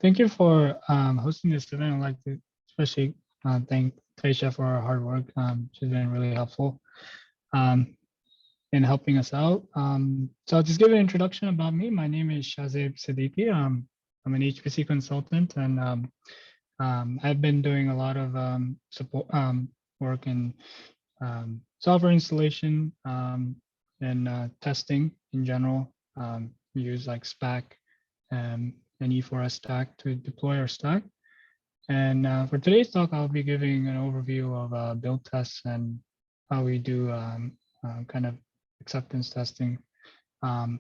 Thank you for hosting this event. I'd like to especially thank Taisha for her hard work. She's been really helpful um, in helping us out. So I'll just give an introduction about me. My name is Shahzeb Siddiqui. I'm an HPC consultant, and I've been doing a lot of support work in software installation and testing in general. We use like SPAC and E4S stack to deploy our stack. And for today's talk, I'll be giving an overview of build tests and how we do kind of acceptance testing and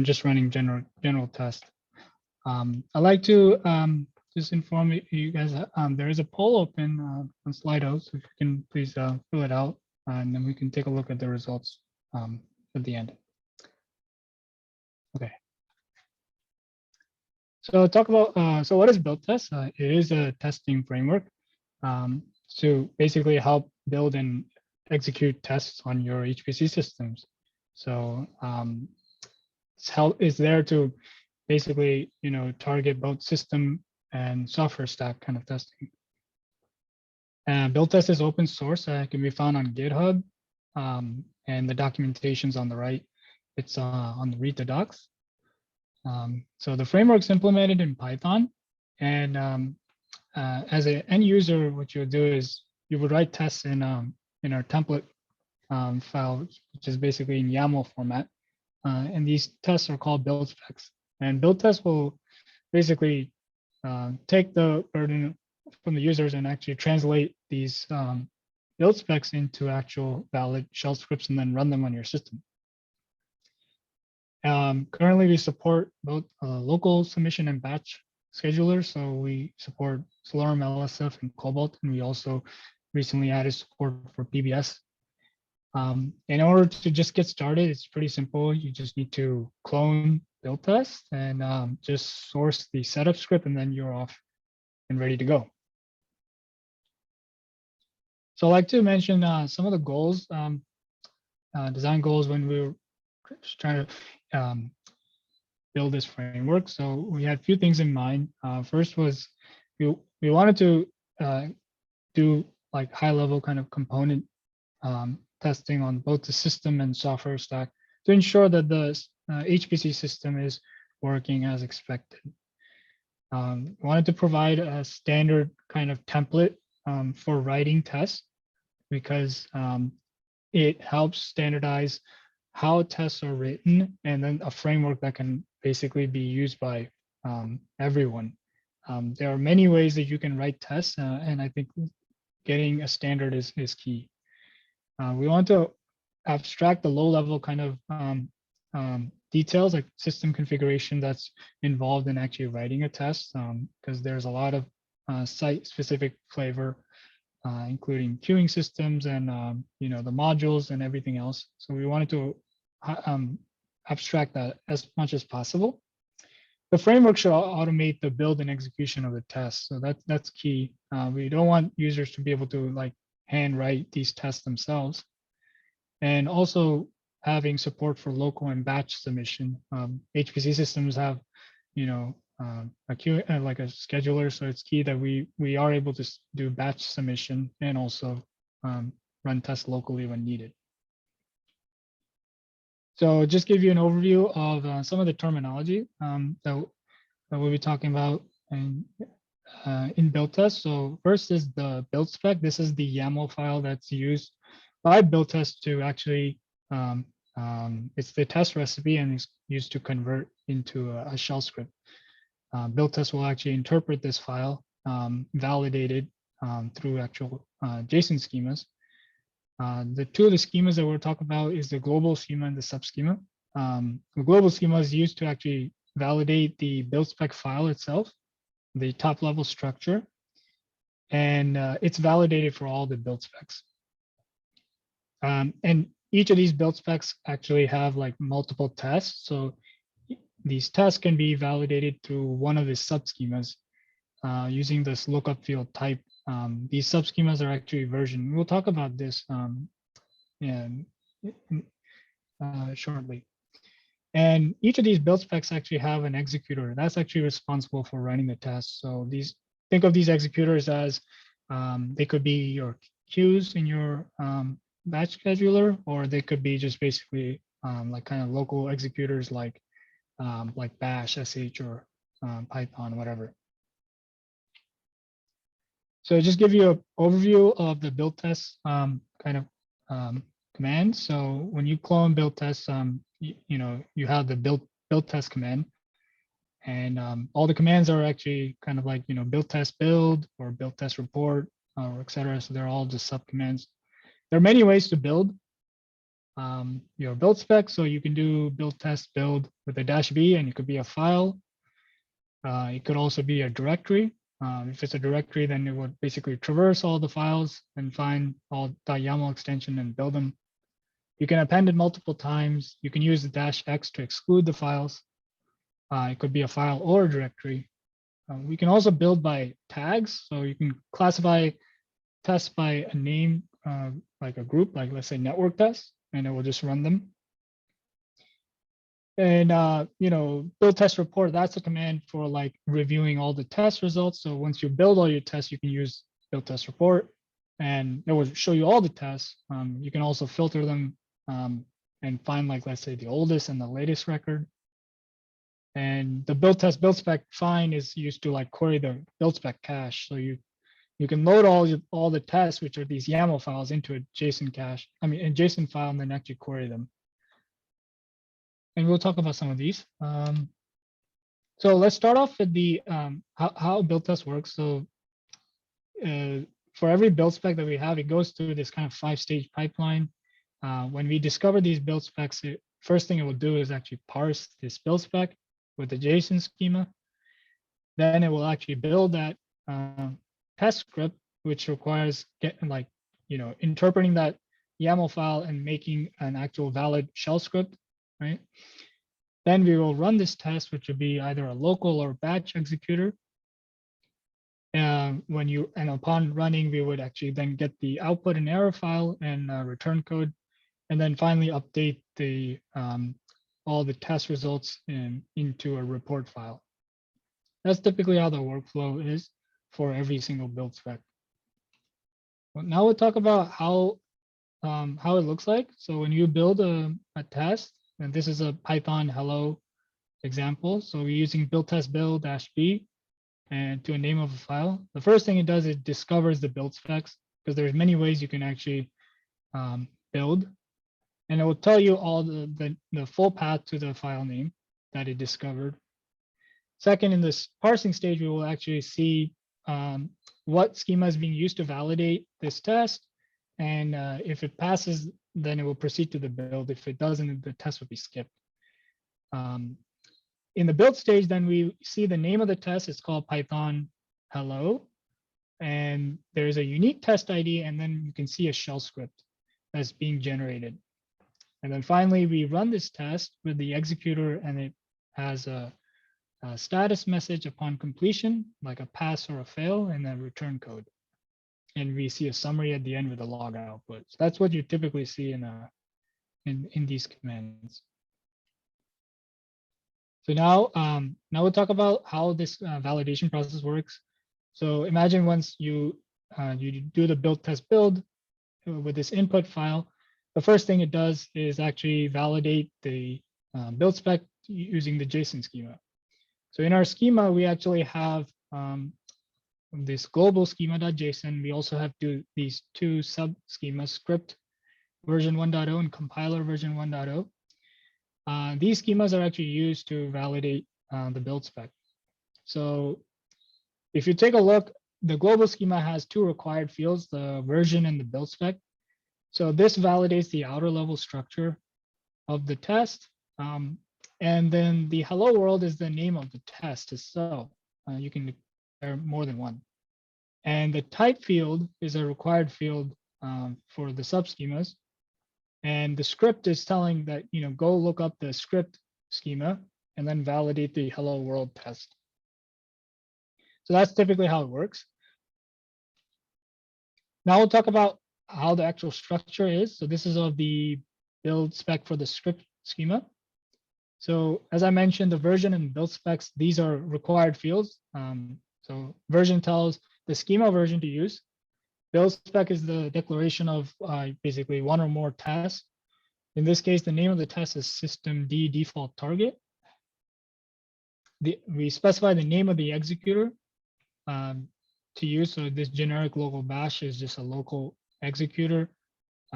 just running general tests. I'd like to just inform you guys there is a poll open on Slido, so if you can please fill it out, and then we can take a look at the results at the end. Okay. So talk about, so what is BuildTest? It is a testing framework to basically help build and execute tests on your HPC systems. So it's there to basically, target both system and software stack kind of testing. BuildTest is open source. It can be found on GitHub, and the documentation's on the right. It's on the read the docs. So the framework's implemented in Python, and as an end user, what you'll do is you would write tests in our template file, which is basically in YAML format, and these tests are called build specs. And build tests will basically take the burden from the users and actually translate these build specs into actual valid shell scripts and then run them on your system. Currently, we support both local submission and batch schedulers. So we support Celerum, LSF, and Cobalt, and we also recently added support for PBS. In order to just get started, it's pretty simple. You just need to clone BuildTest and just source the setup script, and then you're off and ready to go. So I'd like to mention some of the goals, design goals when we were trying to build this framework. So we had a few things in mind. First was we wanted to do like high level kind of component testing on both the system and software stack to ensure that the HPC system is working as expected. Wanted to provide a standard kind of template for writing tests because it helps standardize how tests are written, and then a framework that can basically be used by everyone. There are many ways that you can write tests, and I think getting a standard is key. We want to abstract the low-level kind of details like system configuration that's involved in actually writing a test, because there's a lot of site-specific flavor, including queuing systems and the modules and everything else. So we wanted to abstract that as much as possible. The framework should automate the build and execution of the test. So that's key. We don't want users to be able to like hand write these tests themselves. And also having support for local and batch submission. HPC systems have, a queue, like a scheduler. So it's key that we are able to do batch submission and also run tests locally when needed. So just give you an overview of some of the terminology that we'll be talking about in BuildTest. So first is the build spec. This is the YAML file that's used by BuildTest to actually, it's the test recipe and it's used to convert into a shell script. BuildTest will actually interpret this file, validated through actual JSON schemas. The two of the schemas that we'll talk about is the global schema and the subschema. The global schema is used to actually validate the build spec file itself, the top level structure, and it's validated for all the build specs. And each of these build specs actually have like multiple tests. So these tests can be validated through one of the subschemas using this lookup field type. These subschemas are actually versioned. We'll talk about this shortly. And each of these build specs actually have an executor that's actually responsible for running the test. So think of these executors as they could be your queues in your batch scheduler, or they could be just basically like kind of local executors like Bash, SH, or Python, whatever. So just give you an overview of the build test kind of command. So when you clone build test, you have the build test command, and all the commands are actually kind of like build test build or build test report or etc. So they're all just sub commands. There are many ways to build your build spec. So you can do build test build with a -b, and it could be a file. It could also be a directory. If it's a directory, then it would basically traverse all the files and find all .yaml extension and build them. You can append it multiple times. You can use the -x to exclude the files. It could be a file or a directory. We can also build by tags. So you can classify tests by a name, like a group, like let's say network tests, and it will just run them. And build test report, that's a command for like reviewing all the test results. So once you build all your tests, you can use build test report, and it will show you all the tests. You can also filter them and find, like, let's say the oldest and the latest record. And the build test build spec find is used to like query the build spec cache. So you can load all the tests, which are these YAML files, into a JSON cache. A JSON file, and then actually query them. And we'll talk about some of these. So let's start off with the how build test works. So for every build spec that we have, it goes through this kind of 5-stage pipeline. When we discover these build specs, first thing it will do is actually parse this build spec with the JSON schema. Then it will actually build that test script, which requires interpreting that YAML file and making an actual valid shell script, right? Then we will run this test, which would be either a local or batch executor. And upon running, we would actually then get the output and error file and return code, and then finally update the all the test results into a report file. That's typically how the workflow is for every single build spec. Well, now we'll talk about how it looks like. So when you build a test, and this is a Python hello example. So we're using build test build -b and to a name of a file. The first thing it does, it discovers the build specs, because there's many ways you can actually build, and it will tell you all the full path to the file name that it discovered. Second, in this parsing stage, we will actually see what schema is being used to validate this test. And if it passes, then it will proceed to the build. If it doesn't, the test will be skipped. In the build stage, then we see the name of the test. It's called Python hello. And there's a unique test ID, and then you can see a shell script that's being generated. And then finally, we run this test with the executor, and it has a status message upon completion, like a pass or a fail, and then return code. And we see a summary at the end with a log output. So that's what you typically see in these commands. So now we'll talk about how this validation process works. So imagine once you do the build test build with this input file, the first thing it does is actually validate the build spec using the JSON schema. So in our schema, we actually have this global schema.json. We also have these two sub schemas, script version 1.0 and compiler version 1.0. These schemas are actually used to validate the build spec. So if you take a look, the global schema has two required fields, the version and the build spec. So this validates the outer level structure of the test. And then the hello world is the name of the test itself. You can declare more than one. And the type field is a required field for the subschemas. And the script is telling that, go look up the script schema and then validate the hello world test. So that's typically how it works. Now we'll talk about how the actual structure is. So this is of the build spec for the script schema. So as I mentioned, the version and build specs, these are required fields. So version tells the schema version to use. Build spec is the declaration of basically one or more tests. In this case, the name of the test is system D default target. We specify the name of the executor to use. So this generic local bash is just a local executor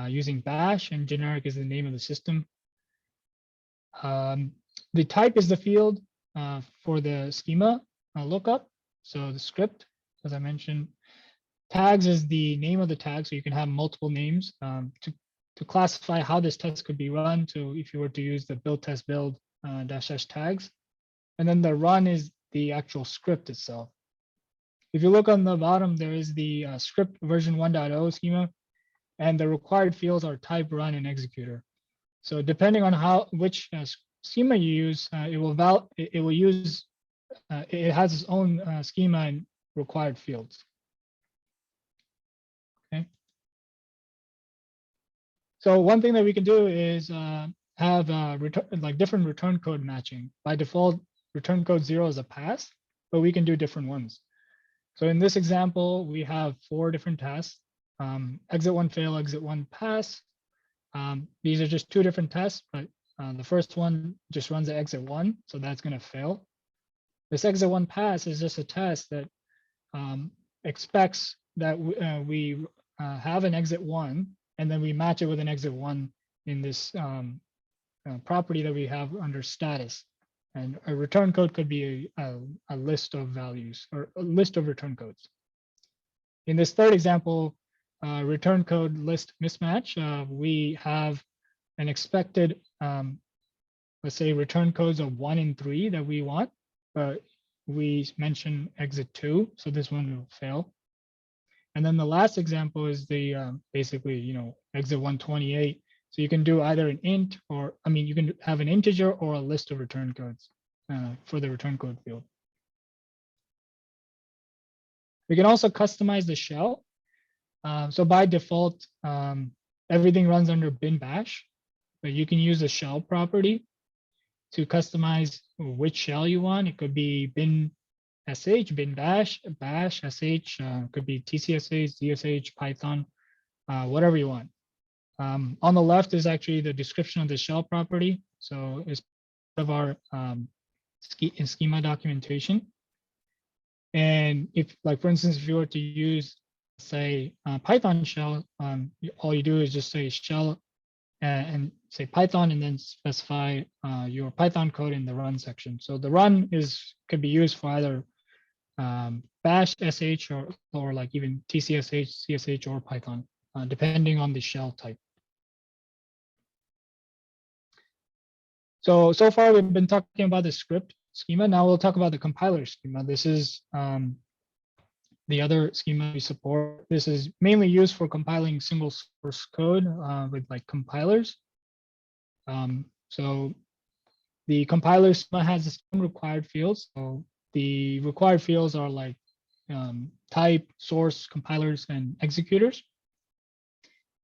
using bash, and generic is the name of the system. The type is the field for the schema lookup. So the script, as I mentioned, tags is the name of the tag. So you can have multiple names to classify how this test could be run. So if you were to use the build test build -- tags, and then the run is the actual script itself. If you look on the bottom, there is the script version 1.0 schema, and the required fields are type, run, and executor. So depending on which schema you use, it has its own schema and required fields. Okay. So one thing that we can do is have different return code matching. By default, return code 0 is a pass, but we can do different ones. So in this example, we have 4 different tests: exit 1 fail, exit 1 pass. These are just 2 different tests, but the first one just runs at exit 1, so that's going to fail. This exit 1 pass is just a test that expects that we have an exit 1, and then we match it with an exit 1 in this property that we have under status. And a return code could be a list of values or a list of return codes. In this third example, return code list mismatch, we have an expected, let's say, return codes of 1 and 3 that we want, but we mention exit 2, so this one will fail. And then the last example is the basically, exit 128. So you can do either an int or, you can have an integer or a list of return codes for the return code field. We can also customize the shell. So by default, everything runs under bin bash, but you can use a shell property to customize which shell you want. It could be bin sh, bin bash, bash, sh, could be tcsh, zsh, python, whatever you want. On the left is actually the description of the shell property. So it's part of our schema documentation. And if, like, for instance, if you were to use, say, Python shell, all you do is just say shell and say Python, and then specify your Python code in the run section. So the run could be used for either bash, sh, or like even tcsh, csh, or Python, depending on the shell type. So far we've been talking about the script schema. Now we'll talk about the compiler schema. This is the other schema we support. This is mainly used for compiling single source code with like compilers. So the compiler schema has some required fields. So the required fields are like type, source, compilers, and executors.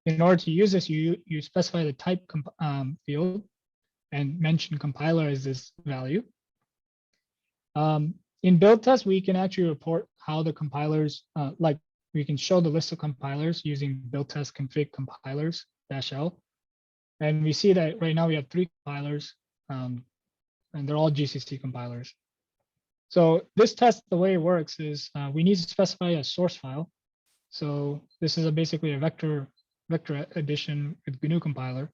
In order to use this, you specify the type field and mention compiler as this value. In BuildTest, we can actually report how the compilers, like we can show the list of compilers using BuildTest config compilers -l. And we see that right now we have 3 compilers, and they're all GCC compilers. So this test, the way it works is we need to specify a source file. So this is basically a vector addition with GNU compiler.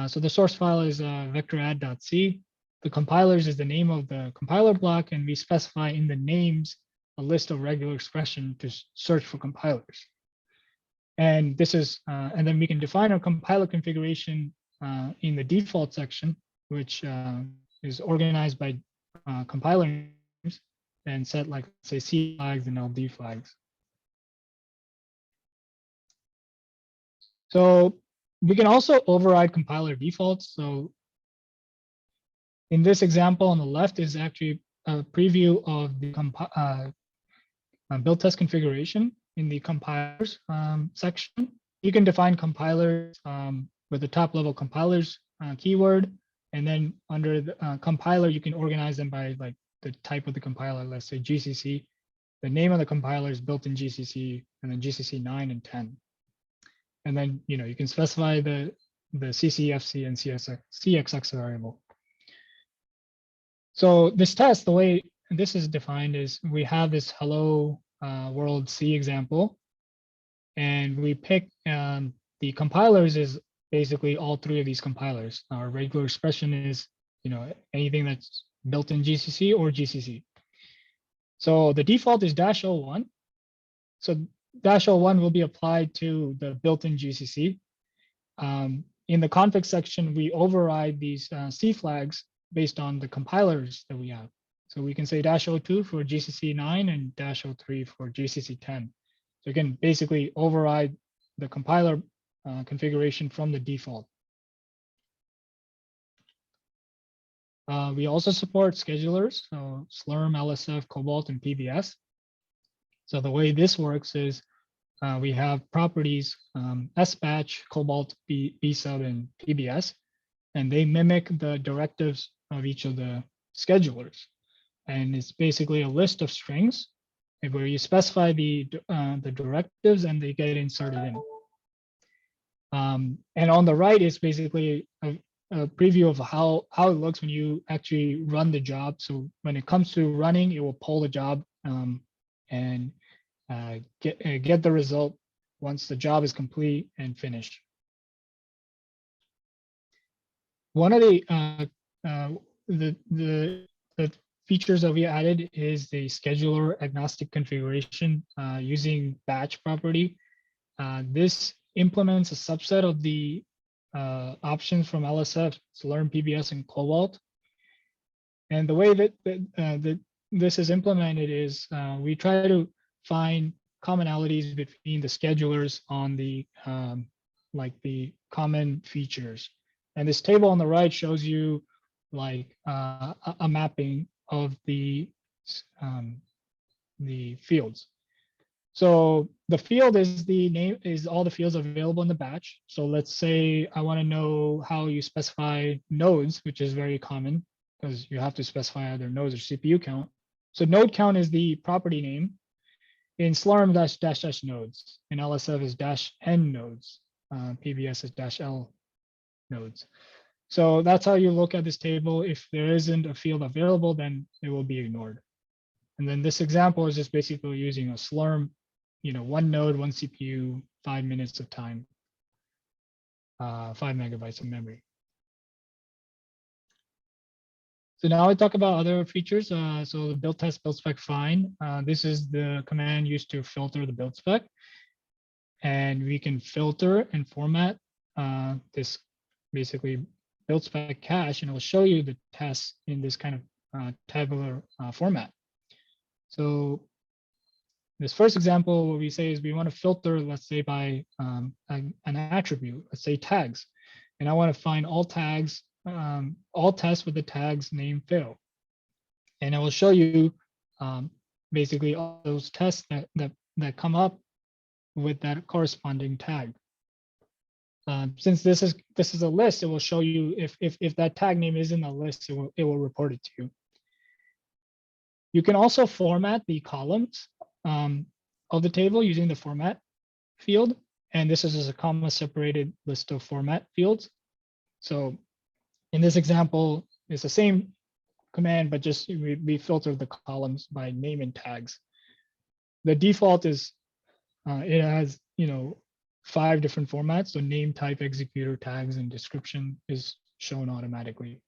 So the source file is vectoradd.c. The compilers is the name of the compiler block, and we specify in the names a list of regular expression to search for compilers. And this is, and then we can define our compiler configuration in the default section, which is organized by compiler names, and set like, say, C flags and LD flags. So we can also override compiler defaults. So in this example on the left is actually a preview of the BuildTest configuration in the compilers section. You can define compilers with the top level compilers keyword, And then under the compiler, you can organize them by like the type of the compiler. Let's say GCC. The name of the compiler is built in GCC, and then GCC 9 and 10. And then you can specify the CCFC and CXX variable. So this test, the way this is defined is we have this hello world C example, and we pick the compilers is basically all three of these compilers. Our regular expression is anything that's built in GCC or GCC. So the default is -01. So -01 will be applied to the built-in GCC. In the config section, we override these C flags based on the compilers that we have. So we can say -02 for GCC 9 and -03 for GCC 10. So you can basically override the compiler configuration from the default. We also support schedulers, so Slurm, LSF, Cobalt, and PBS. So the way this works is we have properties SBatch, Cobalt, BSub, and PBS, and they mimic the directives of each of the schedulers. And it's basically a list of strings where you specify the directives and they get inserted in. And on the right is basically a preview of how it looks when you actually run the job. So when it comes to running, it will pull the job and get the result once the job is complete and finished. One of the features that we added is the scheduler agnostic configuration using batch property. This implements a subset of the options from LSF, Slurm, PBS, and Cobalt. And the way that this is implemented is we try to find commonalities between the schedulers on the like the common features. And this table on the right shows you like a mapping of the fields. So the field is the name is all the fields available in the batch. So let's say I want to know how you specify nodes, which is very common because you have to specify either nodes or CPU count. So node count is the property name. In Slurm -- nodes. In LSF is -n nodes. PBS is -l nodes. So that's how you look at this table. If there isn't a field available, then it will be ignored. And then this example is just basically using a Slurm, one node, one CPU, 5 minutes of time, 5 megabytes of memory. So now I talk about other features. So the build test, build spec find. This is the command used to filter the build spec. And we can filter and format this basically build spec cache, and it will show you the tests in this kind of tabular format. So this first example, what we say is we want to filter, let's say by an attribute, let's say tags. And I want to find all tags, all tests with the tags name fail. And I will show you basically all those tests that come up with that corresponding tag. Since this is a list, it will show you if that tag name is in the list, it will report it to you. You can also format the columns of the table using the format field. And this is just a comma separated list of format fields. So in this example, it's the same command, but just we filter the columns by name and tags. The default is it has 5 different formats. So name, type, executor, tags, and description is shown automatically.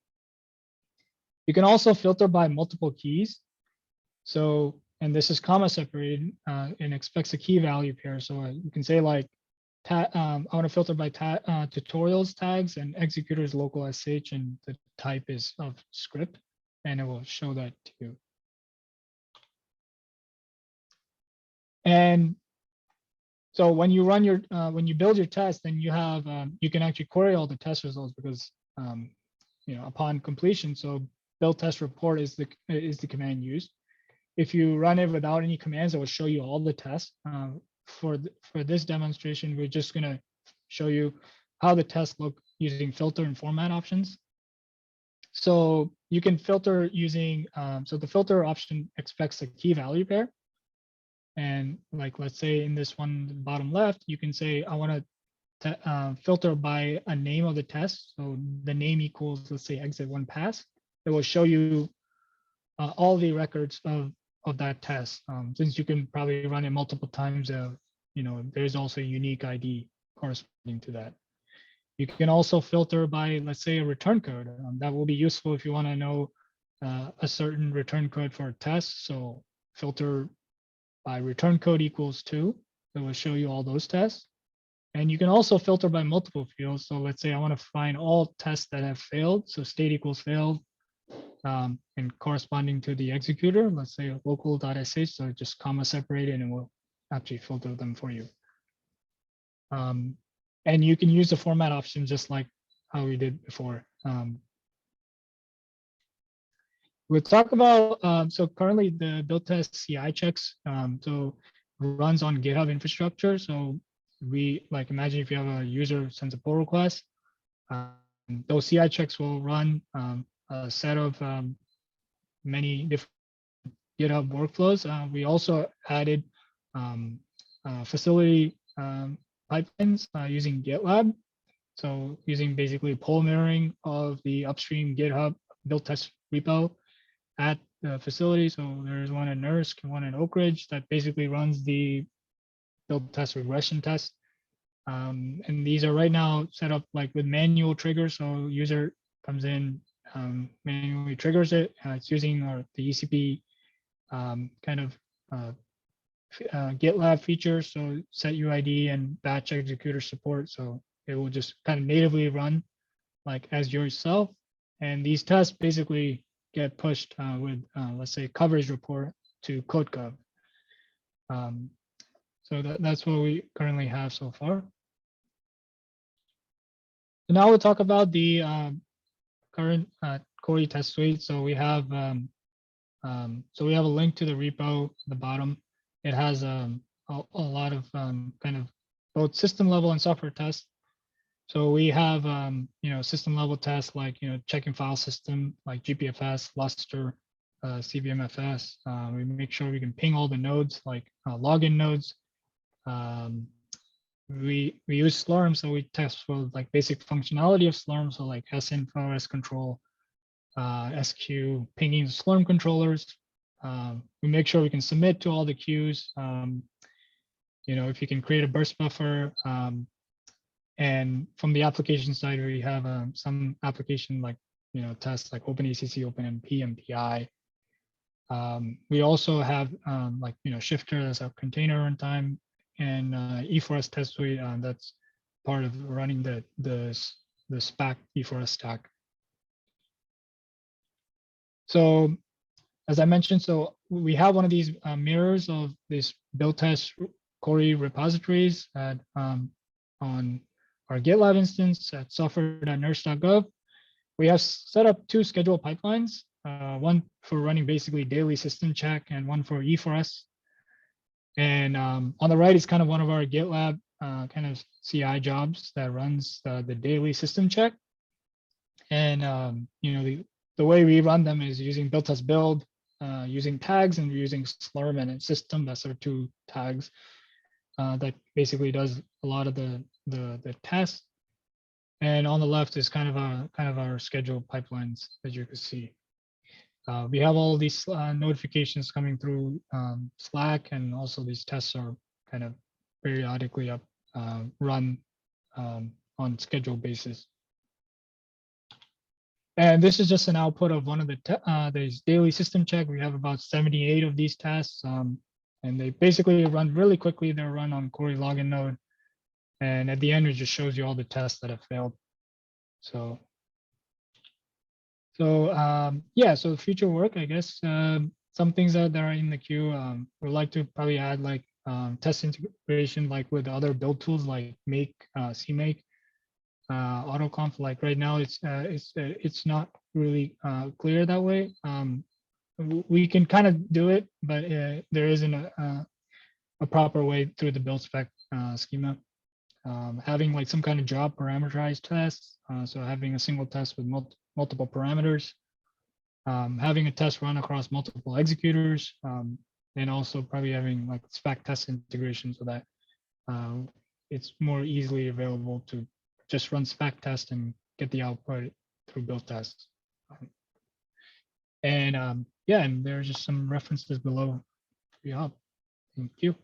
You can also filter by multiple keys. So, and this is comma separated and expects a key value pair. So you can say like, I want to filter by tutorials tags and executors local sh, and the type is of script, and it will show that to you. And so when you run your, when you build your test, then you have, you can actually query all the test results because, upon completion. So build test report is the command used. If you run it without any commands, it will show you all the tests. For this demonstration, we're just going to show you how the tests look using filter and format options. So you can filter using, so the filter option expects a key value pair. And like, let's say in this one, bottom left, you can say, I want to filter by a name of the test. So the name equals, let's say, exit one pass. It will show you all the records of that test. Since you can probably run it multiple times, there's also a unique ID corresponding to that. You can also filter by, let's say, a return code. That will be useful if you want to know a certain return code for a test. So filter by return code equals 2. It will show you all those tests. And you can also filter by multiple fields. So let's say I want to find all tests that have failed. So state equals failed, and corresponding to the executor, let's say local.sh, so just comma separated, and we'll actually filter them for you. And you can use the format option just like how we did before. We'll talk about, so currently the BuildTest CI checks, so runs on GitHub infrastructure. So we, like, imagine if you have a user sends a pull request, those CI checks will run a set of many different GitHub workflows. We also added facility pipelines using GitLab. So using basically pull mirroring of the upstream GitHub BuildTest repo at the facility. So there's one in Nurse and one in Oak Ridge that basically runs the BuildTest regression test. And these are right now set up like with manual triggers. So user comes in, manually triggers it. It's using the ECP kind of GitLab features. So set UID and batch executor support. So it will just kind of natively run like as yourself. And these tests basically get pushed with, let's say, coverage report to CodeGov. So that's what we currently have so far. So now we'll talk about the current Cori Testsuite. So we have a link to the repo at the bottom. It has a lot of kind of both system level and software tests. So we have system level tests like checking file system like GPFS, Lustre, CVMFS. We make sure we can ping all the nodes like login nodes. We use Slurm, so we test for like basic functionality of Slurm, so like sinfo, scontrol, SQ, pinging Slurm controllers. We make sure we can submit to all the queues. If you can create a burst buffer. And from the application side, we have some application like tests like OpenACC, OpenMP, MPI. We also have Shifter as a container runtime, and E4S test suite that's part of running the SPAC E4S stack. So as I mentioned, so we have one of these mirrors of this BuildTest Cori repositories on our GitLab instance at software.nurse.gov. We have set up 2 scheduled pipelines, one for running basically daily system check and one for E4S. And on the right is kind of one of our GitLab kind of CI jobs that runs the daily system check. And the way we run them is using BuildTest build, using tags, and using Slurm and system. That's our 2 tags that basically does a lot of the tests. And on the left is kind of our scheduled pipelines, as you can see. We have all these notifications coming through Slack, and also these tests are kind of periodically run on scheduled basis. And this is just an output of one of these daily system check. We have about 78 of these tests, and they basically run really quickly. They're run on Cori login node, and at the end it just shows you all the tests that have failed. So the future work, I guess, some things that are in the queue. We'd like to probably add like test integration, like with other build tools like Make, CMake, AutoConf. Like right now, it's not really clear that way. We can kind of do it, but there isn't a proper way through the build spec schema. Having like some kind of job parameterized tests, so having a single test with multiple parameters, having a test run across multiple executors, and also probably having like spec test integration so that it's more easily available to just run spec test and get the output through BuildTest. And yeah, and there's just some references below for your help. Thank you.